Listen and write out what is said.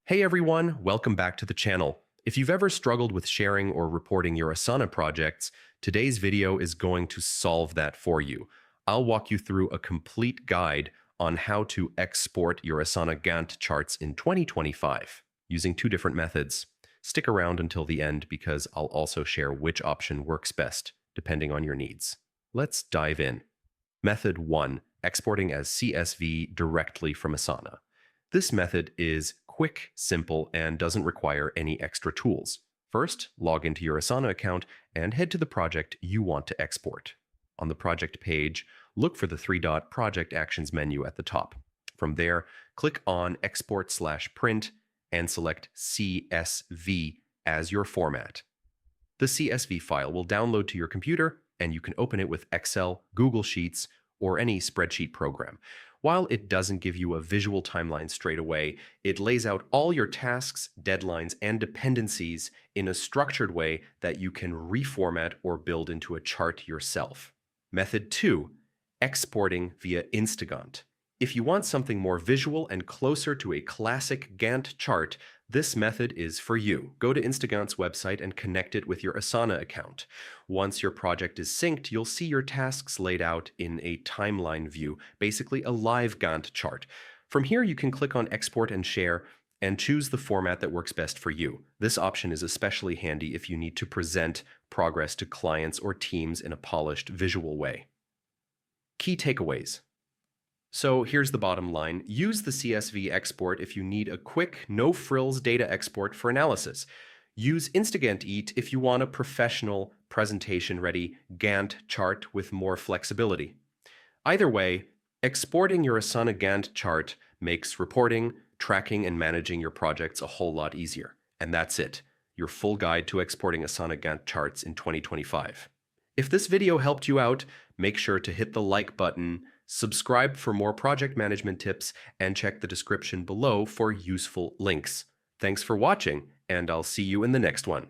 Hey everyone, welcome back to the channel. If you've ever struggled with sharing or reporting your Asana projects, today's video is going to solve that for you. I'll walk you through a complete guide on how to export your Asana Gantt charts in 2025 using two different methods. Stick around until the end because I'll also share which option works best depending on your needs. Let's dive in. Method 1. Exporting as CSV directly from Asana. This method is quick, simple, and doesn't require any extra tools. First, log into your Asana account and head to the project you want to export. On the project page, look for the three-dot Project Actions menu at the top. From there, click on Export/Print and select CSV as your format. The CSV file will download to your computer, and you can open it with Excel, Google Sheets, or any spreadsheet program. While it doesn't give you a visual timeline straight away, it lays out all your tasks, deadlines, and dependencies in a structured way that you can reformat or build into a chart yourself. Method 2. Exporting via Instagantt. If you want something more visual and closer to a classic Gantt chart, this method is for you. Go to Instagantt's website and connect it with your Asana account. Once your project is synced, you'll see your tasks laid out in a timeline view, basically a live Gantt chart. From here, you can click on Export and Share and choose the format that works best for you. This option is especially handy if you need to present progress to clients or teams in a polished visual way. Key takeaways. So here's the bottom line. Use the CSV export if you need a quick, no-frills data export for analysis. Use Instagantt if you want a professional, presentation-ready Gantt chart with more flexibility. Either way, exporting your Asana Gantt chart makes reporting, tracking, and managing your projects a whole lot easier. And that's it, your full guide to exporting Asana Gantt charts in 2025. If this video helped you out, make sure to hit the like button, subscribe for more project management tips, and check the description below for useful links. Thanks for watching, and I'll see you in the next one.